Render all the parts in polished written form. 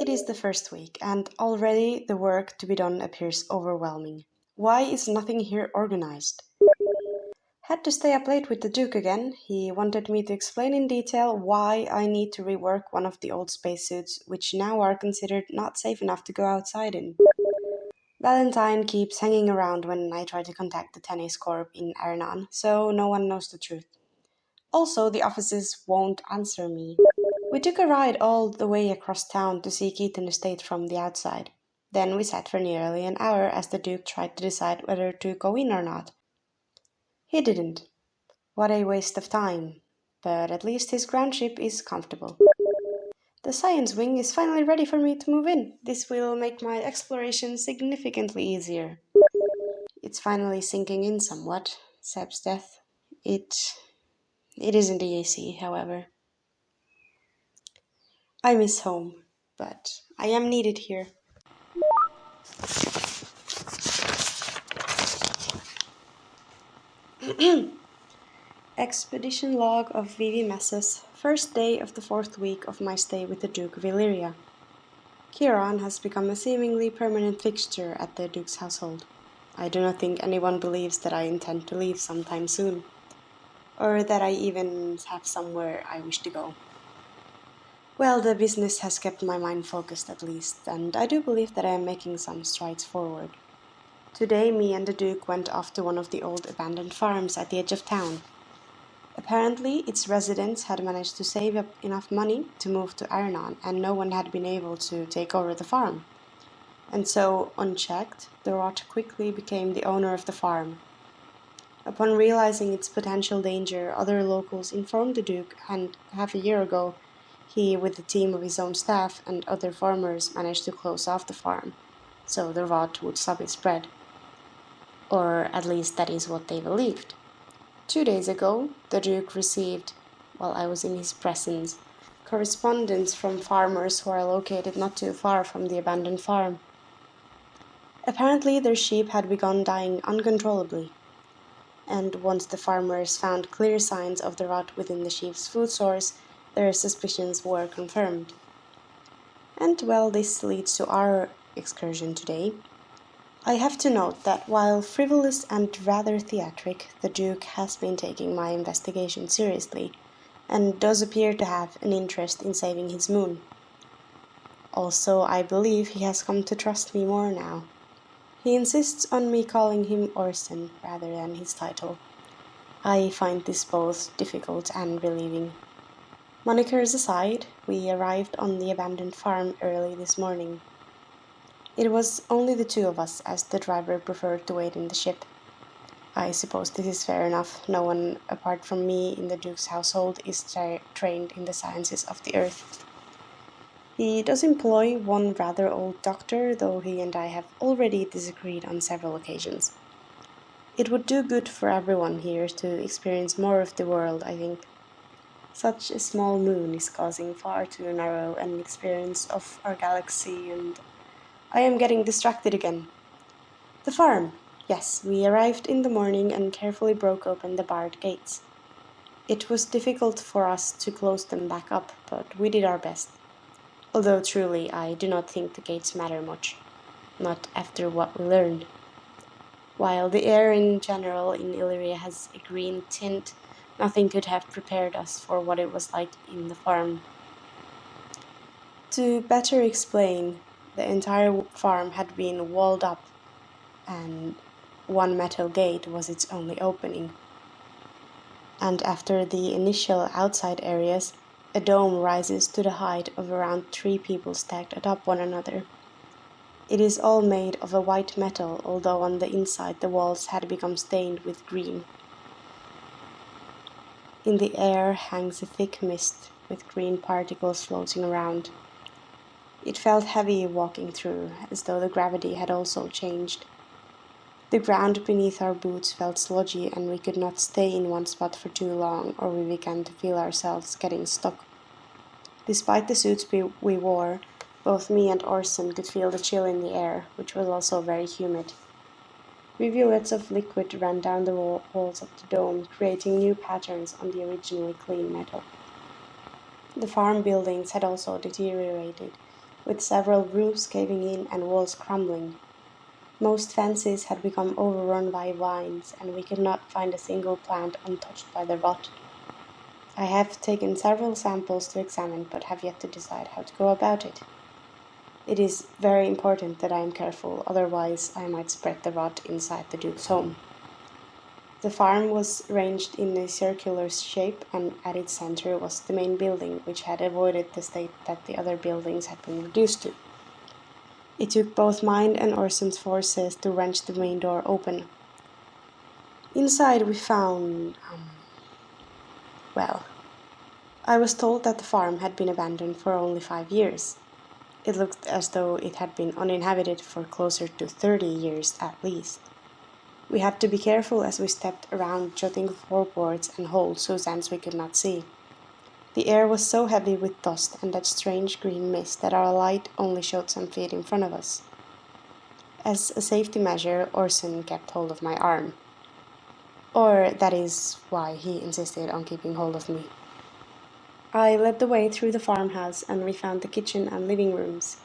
It is the first week, and already the work to be done appears overwhelming. Why is nothing here organized? Had to stay up late with the Duke again. He wanted me to explain in detail why I need to rework one of the old spacesuits, which now are considered not safe enough to go outside in. Valentine keeps hanging around when I try to contact the tennis corp in Aranon, so no one knows the truth. Also, the offices won't answer me. We took a ride all the way across town to see Keaton Estate from the outside. Then we sat for nearly an hour as the Duke tried to decide whether to go in or not. He didn't. What a waste of time. But at least his ground ship is comfortable. The science wing is finally ready for me to move in. This will make my exploration significantly easier. It's finally sinking in somewhat, Seb's death. It isn't the AC, however. I miss home, but I am needed here. Expedition log of Vivi Messas, first day of the fourth week of my stay with the Duke of Illyria. Kieran has become a seemingly permanent fixture at the Duke's household. I do not think anyone believes that I intend to leave sometime soon, or that I even have somewhere I wish to go. Well, the business has kept my mind focused at least, and I do believe that I am making some strides forward. Today, me and the Duke went off to one of the old abandoned farms at the edge of town. Apparently, its residents had managed to save up enough money to move to Aranon, and no one had been able to take over the farm. And so, unchecked, the rot quickly became the owner of the farm. Upon realizing its potential danger, other locals informed the Duke, and half a year ago, he, with a team of his own staff and other farmers, managed to close off the farm, so the rot would stop its spread. Or at least that is what they believed. 2 days ago, the Duke received, while I was in his presence, correspondence from farmers who are located not too far from the abandoned farm. Apparently their sheep had begun dying uncontrollably, and once the farmers found clear signs of the rot within the sheep's food source, their suspicions were confirmed. And well, this leads to our excursion today. I have to note that while frivolous and rather theatric, the Duke has been taking my investigation seriously, and does appear to have an interest in saving his moon. Also, I believe he has come to trust me more now. He insists on me calling him Orson rather than his title. I find this both difficult and relieving. Monikers aside, we arrived on the abandoned farm early this morning. It was only the two of us, as the driver preferred to wait in the ship. I suppose this is fair enough. No one apart from me in the Duke's household is trained in the sciences of the earth. He does employ one rather old doctor, though he and I have already disagreed on several occasions. It would do good for everyone here to experience more of the world, I think. Such a small moon is causing far too narrow an experience of our galaxy, and I am getting distracted again. The farm. Yes, we arrived in the morning and carefully broke open the barred gates. It was difficult for us to close them back up, but we did our best. Although truly, I do not think the gates matter much. Not after what we learned. While the air in general in Illyria has a green tint, nothing could have prepared us for what it was like in the farm. To better explain, the entire farm had been walled up, and one metal gate was its only opening. And after the initial outside areas, a dome rises to the height of around 3 people stacked atop one another. It is all made of a white metal, although on the inside the walls had become stained with green. In the air hangs a thick mist, with green particles floating around. It felt heavy walking through, as though the gravity had also changed. The ground beneath our boots felt sludgy, and we could not stay in one spot for too long, or we began to feel ourselves getting stuck. Despite the suits we wore, both me and Orson could feel the chill in the air, which was also very humid. Rivulets of liquid ran down the walls of the dome, creating new patterns on the originally clean metal. The farm buildings had also deteriorated, with several roofs caving in and walls crumbling. Most fences had become overrun by vines, and we could not find a single plant untouched by the rot. I have taken several samples to examine, but have yet to decide how to go about it. It is very important that I am careful, otherwise I might spread the rot inside the Duke's home. The farm was ranged in a circular shape, and at its center was the main building, which had avoided the state that the other buildings had been reduced to. It took both mine and Orson's forces to wrench the main door open. Inside we found... well, I was told that the farm had been abandoned for only 5 years. It looked as though it had been uninhabited for closer to 30 years at least. We had to be careful as we stepped around jutting floorboards and holes whose ends we could not see. The air was so heavy with dust and that strange green mist that our light only showed some feet in front of us. As a safety measure, Orson kept hold of my arm. Or that is why he insisted on keeping hold of me. I led the way through the farmhouse, and we found the kitchen and living rooms.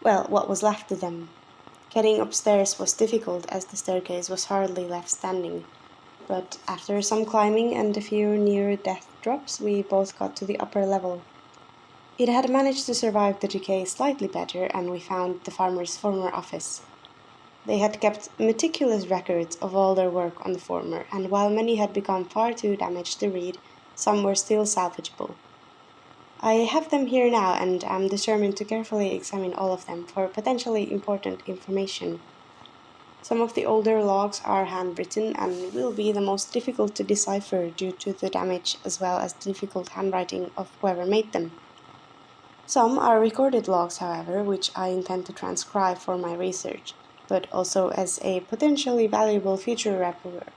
Well, what was left of them. Getting upstairs was difficult, as the staircase was hardly left standing, but after some climbing and a few near-death drops, we both got to the upper level. It had managed to survive the decay slightly better, and we found the farmer's former office. They had kept meticulous records of all their work on the former, and while many had become far too damaged to read, some were still salvageable. I have them here now, and am determined to carefully examine all of them for potentially important information. Some of the older logs are handwritten and will be the most difficult to decipher due to the damage as well as the difficult handwriting of whoever made them. Some are recorded logs, however, which I intend to transcribe for my research, but also as a potentially valuable future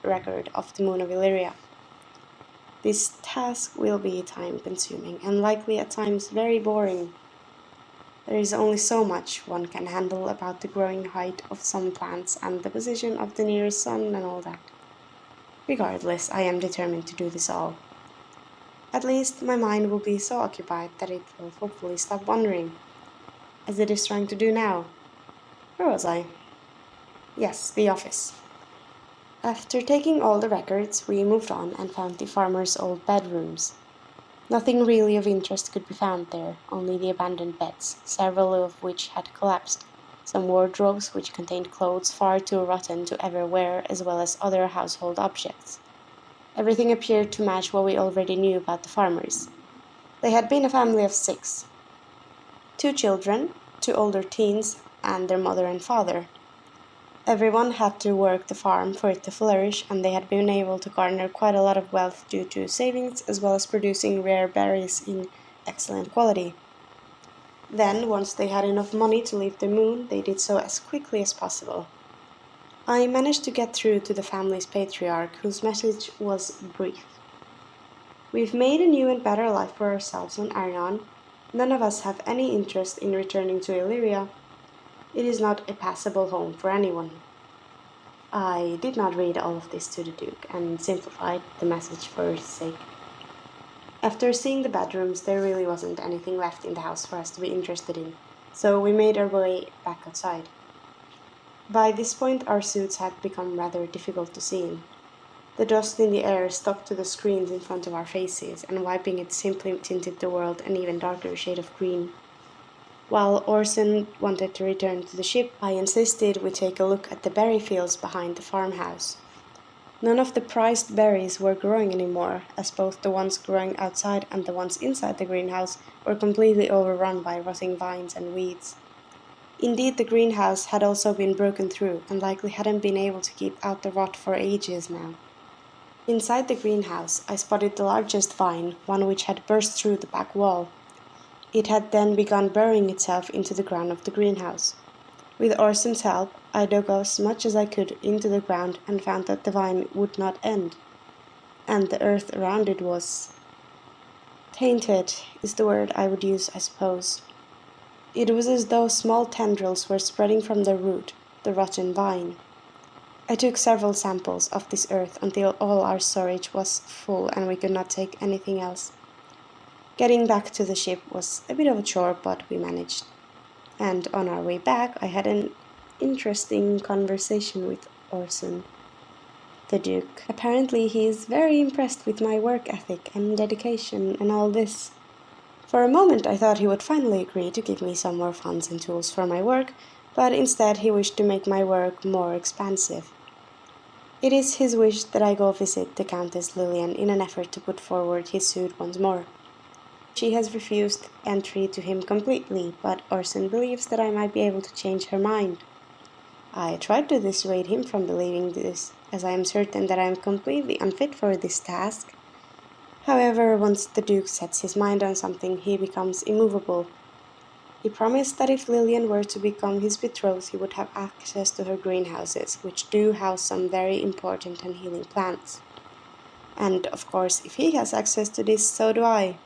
record of the moon of Illyria. This task will be time-consuming and likely at times very boring. There is only so much one can handle about the growing height of some plants and the position of the nearest sun and all that. Regardless, I am determined to do this all. At least my mind will be so occupied that it will hopefully stop wandering, as it is trying to do now. Where was I? Yes, the office. After taking all the records, we moved on and found the farmer's old bedrooms. Nothing really of interest could be found there, only the abandoned beds, several of which had collapsed, some wardrobes which contained clothes far too rotten to ever wear, as well as other household objects. Everything appeared to match what we already knew about the farmers. They had been a family of 6. 2 children, 2 older teens, and their mother and father. Everyone had to work the farm for it to flourish, and they had been able to garner quite a lot of wealth due to savings as well as producing rare berries in excellent quality. Then, once they had enough money to leave the moon, they did so as quickly as possible. I managed to get through to the family's patriarch, whose message was brief. We've made a new and better life for ourselves on Arnon. None of us have any interest in returning to Illyria. It is not a passable home for anyone. I did not read all of this to the Duke, and simplified the message for his sake. After seeing the bedrooms, there really wasn't anything left in the house for us to be interested in, so we made our way back outside. By this point, our suits had become rather difficult to see in. The dust in the air stuck to the screens in front of our faces, and wiping it simply tinted the world an even darker shade of green. While Orson wanted to return to the ship, I insisted we take a look at the berry fields behind the farmhouse. None of the prized berries were growing anymore, as both the ones growing outside and the ones inside the greenhouse were completely overrun by rotting vines and weeds. Indeed, the greenhouse had also been broken through, and likely hadn't been able to keep out the rot for ages now. Inside the greenhouse, I spotted the largest vine, one which had burst through the back wall. It had then begun burying itself into the ground of the greenhouse. With Orson's help, I dug as much as I could into the ground and found that the vine would not end, and the earth around it was... tainted is the word I would use, I suppose. It was as though small tendrils were spreading from the root, the rotten vine. I took several samples of this earth until all our storage was full and we could not take anything else. Getting back to the ship was a bit of a chore, but we managed. And on our way back, I had an interesting conversation with Orson, the Duke. Apparently, he is very impressed with my work ethic and dedication and all this. For a moment, I thought he would finally agree to give me some more funds and tools for my work, but instead he wished to make my work more expansive. It is his wish that I go visit the Countess Lillian in an effort to put forward his suit once more. She has refused entry to him completely, but Orson believes that I might be able to change her mind. I tried to dissuade him from believing this, as I am certain that I am completely unfit for this task. However, once the Duke sets his mind on something, he becomes immovable. He promised that if Lillian were to become his betrothed, he would have access to her greenhouses, which do house some very important and healing plants. And, of course, if he has access to this, so do I.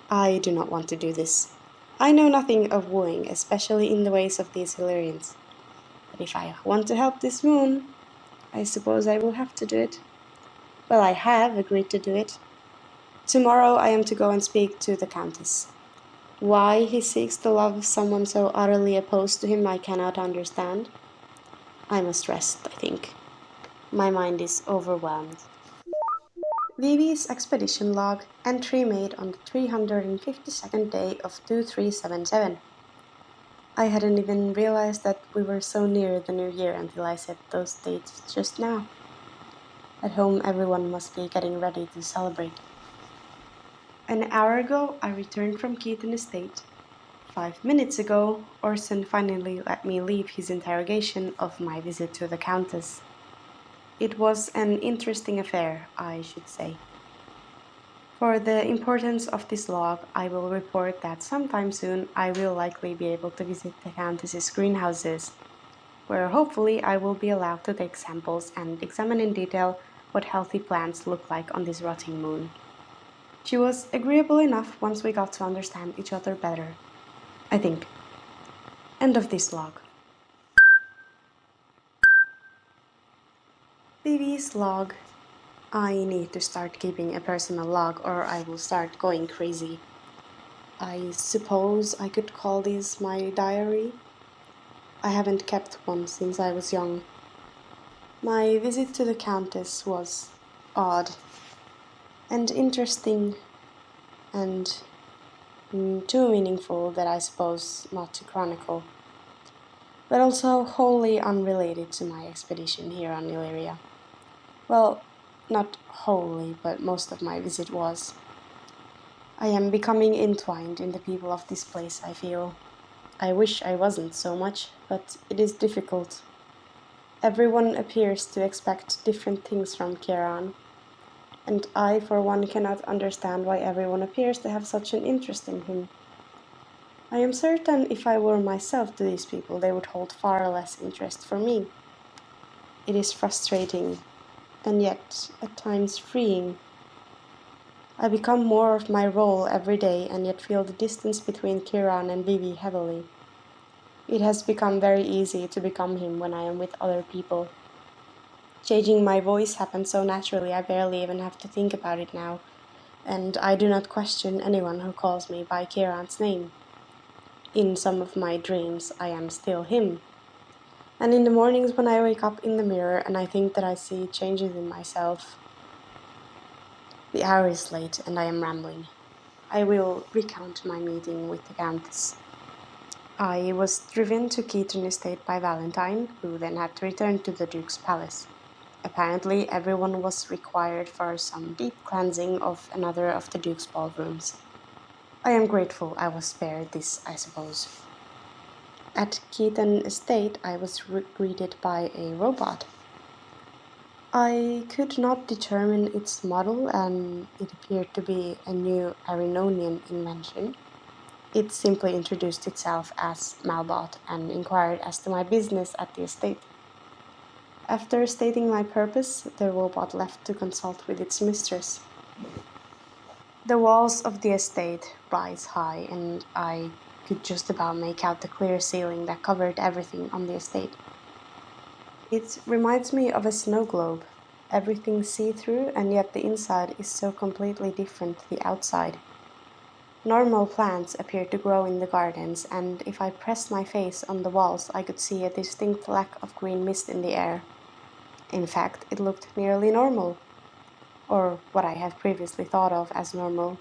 I do not want to do this. I know nothing of wooing, especially in the ways of these Illyrians. But if I want to help this moon, I suppose I will have to do it. Well, I have agreed to do it. Tomorrow I am to go and speak to the Countess. Why he seeks the love of someone so utterly opposed to him I cannot understand. I must rest, I think. My mind is overwhelmed. Vivi's expedition log, entry made on the 352nd day of 2377. I hadn't even realized that we were so near the new year until I said those dates just now. At home, everyone must be getting ready to celebrate. An hour ago, I returned from Keaton Estate. 5 minutes ago, Orson finally let me leave his interrogation of my visit to the Countess. It was an interesting affair, I should say. For the importance of this log, I will report that sometime soon I will likely be able to visit the Countess's greenhouses, where hopefully I will be allowed to take samples and examine in detail what healthy plants look like on this rotting moon. She was agreeable enough once we got to understand each other better, I think. End of this log. Vivi's log. I need to start keeping a personal log or I will start going crazy. I suppose I could call this my diary. I haven't kept one since I was young. My visit to the Countess was odd and interesting and too meaningful that I suppose not to chronicle, but also wholly unrelated to my expedition here on Illyria. Well, not wholly, but most of my visit was. I am becoming entwined in the people of this place, I feel. I wish I wasn't so much, but it is difficult. Everyone appears to expect different things from Kieran, and I, for one, cannot understand why everyone appears to have such an interest in him. I am certain if I were myself to these people, they would hold far less interest for me. It is frustrating, and yet, at times, freeing. I become more of my role every day, and yet feel the distance between Kieran and Vivi heavily. It has become very easy to become him when I am with other people. Changing my voice happens so naturally I barely even have to think about it now, and I do not question anyone who calls me by Kieran's name. In some of my dreams, I am still him. And in the mornings when I wake up in the mirror and I think that I see changes in myself. The hour is late and I am rambling. I will recount my meeting with the Countess. I was driven to Keaton Estate by Valentine, who then had to return to the Duke's palace. Apparently, everyone was required for some deep cleansing of another of the Duke's ballrooms. I am grateful I was spared this, I suppose. At Keaton Estate, I was greeted by a robot. I could not determine its model, and it appeared to be a new Arinonian invention. It simply introduced itself as Malbot and inquired as to my business at the estate. After stating my purpose, the robot left to consult with its mistress. The walls of the estate rise high, and I could just about make out the clear ceiling that covered everything on the estate. It reminds me of a snow globe. Everything see-through, and yet the inside is so completely different to the outside. Normal plants appeared to grow in the gardens, and if I pressed my face on the walls, I could see a distinct lack of green mist in the air. In fact, it looked nearly normal, or what I had previously thought of as normal.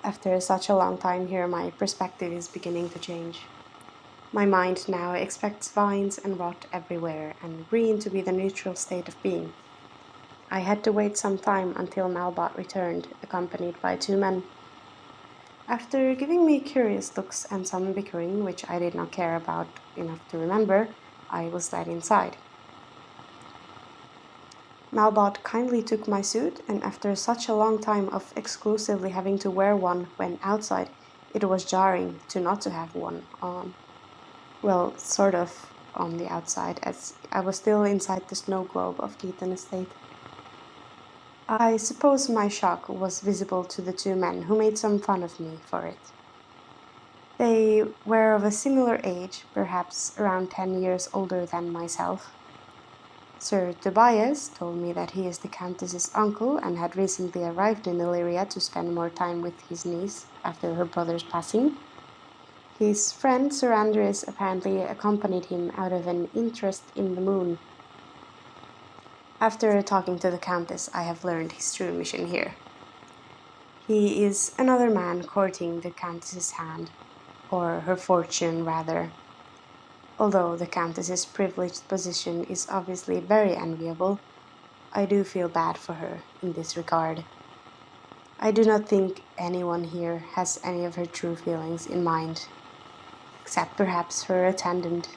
After such a long time here, my perspective is beginning to change. My mind now expects vines and rot everywhere, and green to be the neutral state of being. I had to wait some time until Malbot returned, accompanied by two men. After giving me curious looks and some bickering, which I did not care about enough to remember, I was led inside. Malbot kindly took my suit, and after such a long time of exclusively having to wear one when outside, it was jarring not to have one on. Well, sort of on the outside, as I was still inside the snow globe of Keaton Estate. I suppose my shock was visible to the two men, who made some fun of me for it. They were of a similar age, perhaps around 10 years older than myself. Sir Tobias told me that he is the Countess's uncle and had recently arrived in Illyria to spend more time with his niece after her brother's passing. His friend Sir Andreas apparently accompanied him out of an interest in the moon. After talking to the Countess, I have learned his true mission here. He is another man courting the Countess's hand, or her fortune rather. Although the Countess's privileged position is obviously very enviable, I do feel bad for her in this regard. I do not think anyone here has any of her true feelings in mind, except perhaps her attendant.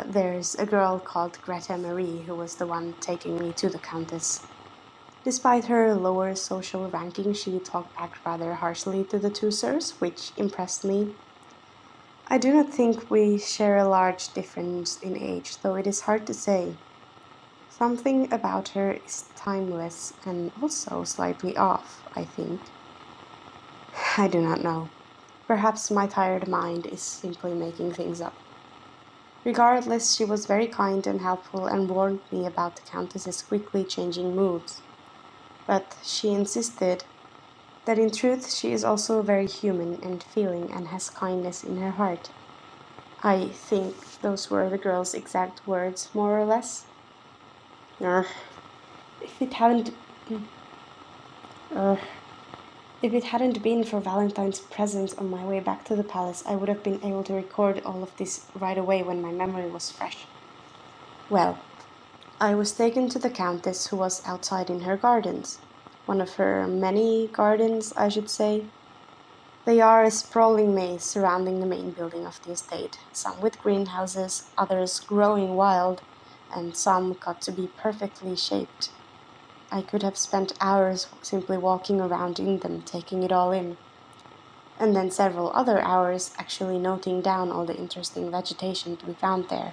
There's a girl called Greta Marie who was the one taking me to the Countess. Despite her lower social ranking, she talked back rather harshly to the two sirs, which impressed me. I do not think we share a large difference in age, though it is hard to say. Something about her is timeless and also slightly off, I think. I do not know. Perhaps my tired mind is simply making things up. Regardless, she was very kind and helpful and warned me about the Countess's quickly changing moods. But she insisted that in truth she is also very human and feeling and has kindness in her heart. I think those were the girl's exact words, more or less. If it hadn't been for Valentine's presents on my way back to the palace, I would have been able to record all of this right away when my memory was fresh. Well, I was taken to the Countess, who was outside in her gardens. One of her many gardens, I should say. They are a sprawling maze surrounding the main building of the estate, some with greenhouses, others growing wild, and some cut to be perfectly shaped. I could have spent hours simply walking around in them, taking it all in, and then several other hours actually noting down all the interesting vegetation to be found there.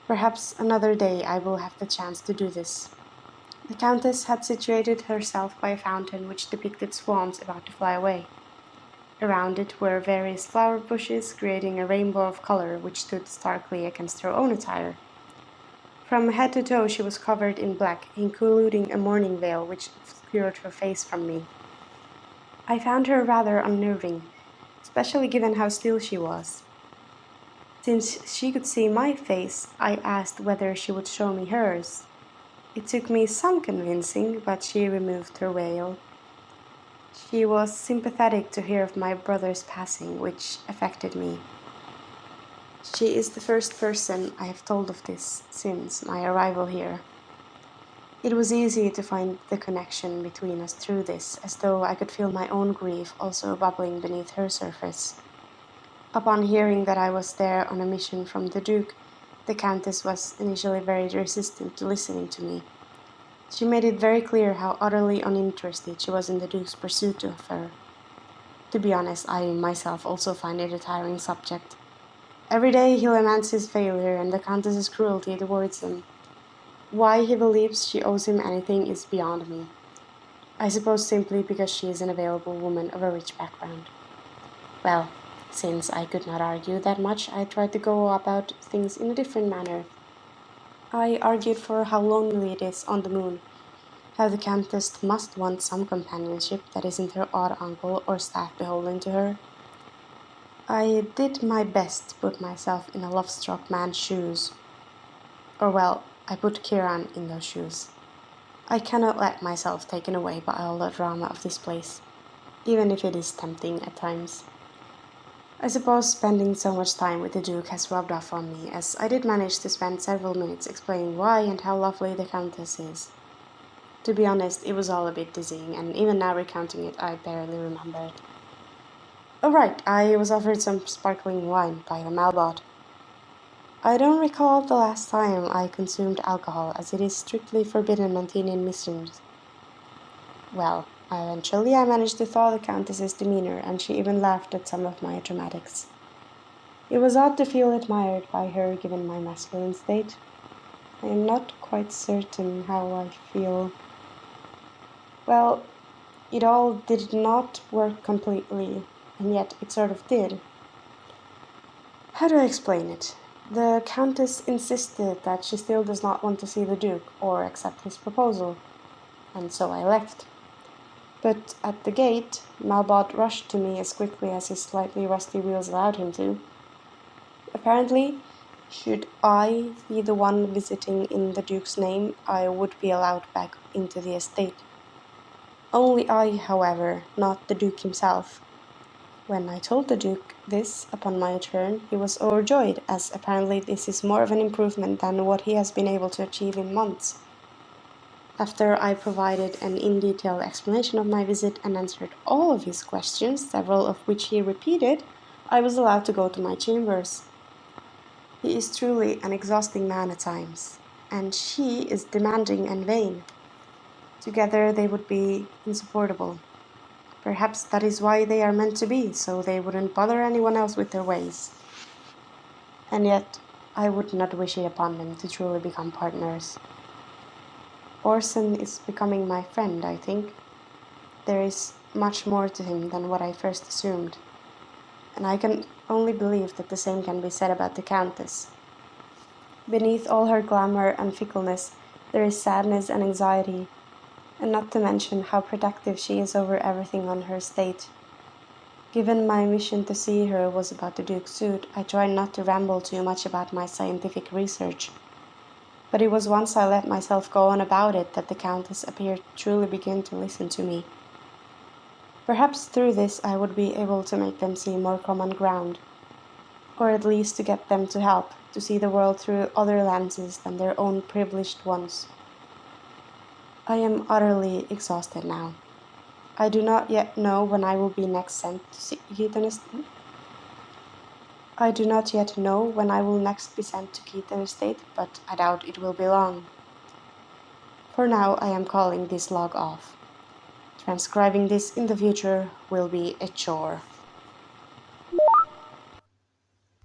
Perhaps another day I will have the chance to do this. The Countess had situated herself by a fountain which depicted swans about to fly away. Around it were various flower bushes, creating a rainbow of color which stood starkly against her own attire. From head to toe she was covered in black, including a mourning veil which obscured her face from me. I found her rather unnerving, especially given how still she was. Since she could see my face, I asked whether she would show me hers. It took me some convincing, but she removed her veil. She was sympathetic to hear of my brother's passing, which affected me. She is the first person I have told of this since my arrival here. It was easy to find the connection between us through this, as though I could feel my own grief also bubbling beneath her surface. Upon hearing that I was there on a mission from the Duke, the Countess was initially very resistant to listening to me. She made it very clear how utterly uninterested she was in the Duke's pursuit of her. To be honest, I myself also find it a tiring subject. Every day he laments his failure and the Countess's cruelty towards him. Why he believes she owes him anything is beyond me. I suppose simply because she is an available woman of a rich background. Well, since I could not argue that much, I tried to go about things in a different manner. I argued for how lonely it is on the moon, how the Countess must want some companionship that isn't her odd uncle or staff beholden to her. I did my best to put myself in a love-struck man's shoes. Or well, I put Kieran in those shoes. I cannot let myself taken away by all the drama of this place, even if it is tempting at times. I suppose spending so much time with the Duke has rubbed off on me, as I did manage to spend several minutes explaining why and how lovely the Countess is. To be honest, it was all a bit dizzying, and even now recounting it, I barely remember it. Oh right, I was offered some sparkling wine by the Malbot. I don't recall the last time I consumed alcohol, as it is strictly forbidden on teen missions. Well, eventually I managed to thaw the Countess's demeanor, and she even laughed at some of my dramatics. It was odd to feel admired by her given my masculine state. I am not quite certain how I feel. Well, it all did not work completely, and yet it sort of did. How do I explain it? The Countess insisted that she still does not want to see the Duke or accept his proposal, and so I left. But at the gate, Malbot rushed to me as quickly as his slightly rusty wheels allowed him to. Apparently, should I be the one visiting in the Duke's name, I would be allowed back into the estate. Only I, however, not the Duke himself. When I told the Duke this upon my return, he was overjoyed, as apparently this is more of an improvement than what he has been able to achieve in months. After I provided an in-detail explanation of my visit and answered all of his questions, several of which he repeated, I was allowed to go to my chambers. He is truly an exhausting man at times, and she is demanding and vain. Together they would be insupportable. Perhaps that is why they are meant to be, so they wouldn't bother anyone else with their ways. And yet, I would not wish it upon them to truly become partners. Orson is becoming my friend, I think. There is much more to him than what I first assumed, and I can only believe that the same can be said about the Countess. Beneath all her glamour and fickleness, there is sadness and anxiety, and not to mention how protective she is over everything on her estate. Given my mission to see her was about the Duke's suit, I tried not to ramble too much about my scientific research. But it was once I let myself go on about it that the Countess appeared to truly begin to listen to me. Perhaps through this I would be able to make them see more common ground, or at least to get them to help, to see the world through other lenses than their own privileged ones. I am utterly exhausted now. I do not yet know when I will be next sent to Keaton Estate. I do not yet know when I will next be sent to Keaton Estate, but I doubt it will be long. For now, I am calling this log off. Transcribing this in the future will be a chore.